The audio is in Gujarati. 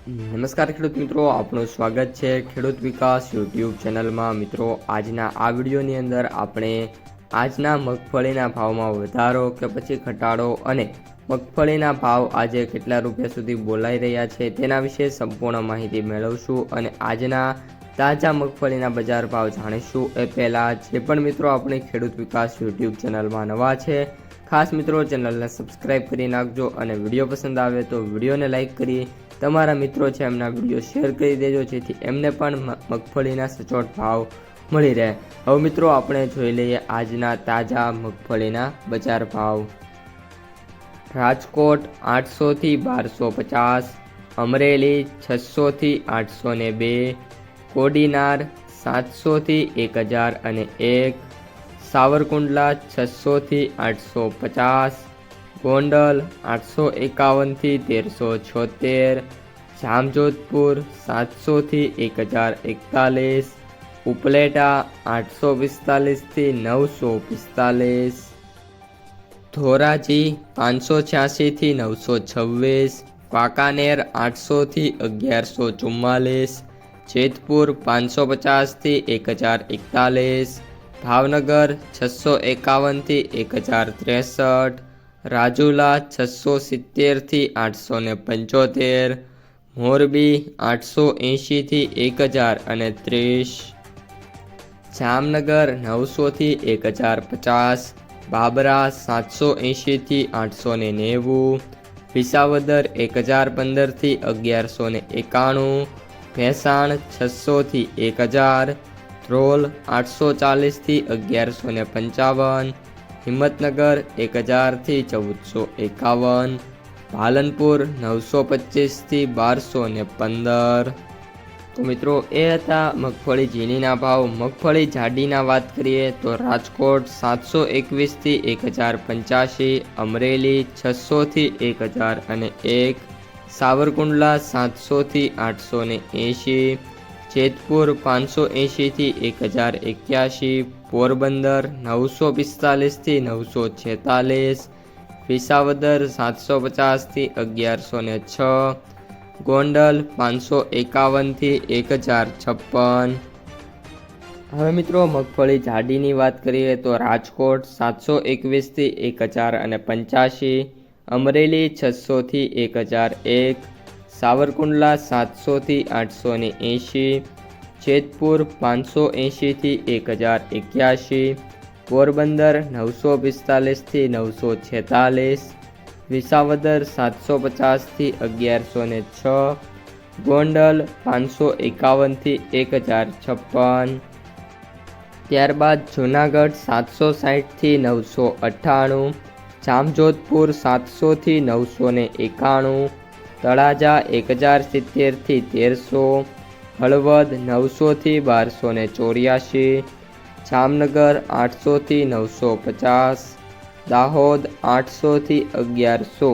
નમસ્કાર ખેડૂત મિત્રો, આપનું સ્વાગત છે ખેડૂત વિકાસ યુટ્યુબ ચેનલમાં। મિત્રો, આજના આ વિડીયોની અંદર આપણે આજના મગફળીના ભાવમાં વધારો કે પછી ઘટાડો અને મગફળીના ભાવ આજે કેટલા રૂપિયા સુધી બોલાઈ રહ્યા છે તેના વિશે સંપૂર્ણ માહિતી મેળવશું અને આજના તાજા મગફળીના બજાર ભાવ જાણીશું। એ પહેલાં જે પણ મિત્રો આપણી ખેડૂત વિકાસ યુટ્યુબ ચેનલમાં નવા છે, ખાસ મિત્રો ચેનલને સબસ્ક્રાઈબ કરી નાખજો અને વિડીયો પસંદ આવે તો વિડીયોને લાઈક કરી તમારા મિત્રો છે એમના વિડીયો શેર કરી દેજો, જેથી એમને પણ મગફળીના સચોટ ભાવ મળી રહે। હવે મિત્રો આપણે જોઈ લઈએ આજના તાજા મગફળીના બજાર ભાવ। રાજકોટ 800 થી 1250, અમરેલી 600 થી 802, કોડીનાર 700 થી 1001, સાવરકુંડલા 600 થી 850, ગોંડલ 851 થી 1376, જામજોધપુર 700 થી 1041, ઉપલેટા 845 થી 945, ધોરાજી 586 થી 926, વાંકાનેર 800 થી 1144, જેતપુર 550 થી 1041, ભાવનગર 651 થી 1063, રાજુલા 670 થી 875, મોરબી 880 થી 1030, જામનગર 900 થી 1050, બાબરા 780 થી 890, વિસાવદર 1015 થી 1191, ભેસાણ 600 થી 1000, ધ્રોલ 840 થી 1155, હિંમતનગર 1000 થી 1451, પાલનપુર 925 થી 1215। તો મિત્રો એ હતા મગફળી ઝીણીના ભાવ। મગફળી જાડીના વાત કરીએ તો રાજકોટ 721 થી 1085, અમરેલી 600 થી 1001, સાવરકુંડલા 700 થી 880, જેતપુર 580 થી 1081, પોરબંદર 945 થી 946, વિસાવદર 750 થી 1106, ગોંડલ 551 થી 1056। હવે મિત્રો મગફળી જાડીની વાત કરીએ તો રાજકોટ 721 થી 1085, અમરેલી 600 થી 1001, સાવરકુંડલા 700 થી 880, જેતપુર 580 થી 1081, પોરબંદર 945 થી 946, વિસાવદર 750 થી 1106, ગોંડલ 551 થી 1056। ત્યારબાદ જૂનાગઢ 760 થી 998, જામજોધપુર 700 થી 991, તળાજા 1070 થી 1300, હળવદ 900 થી 1284, જામનગર 800 થી 950, દાહોદ 800 થી 1100।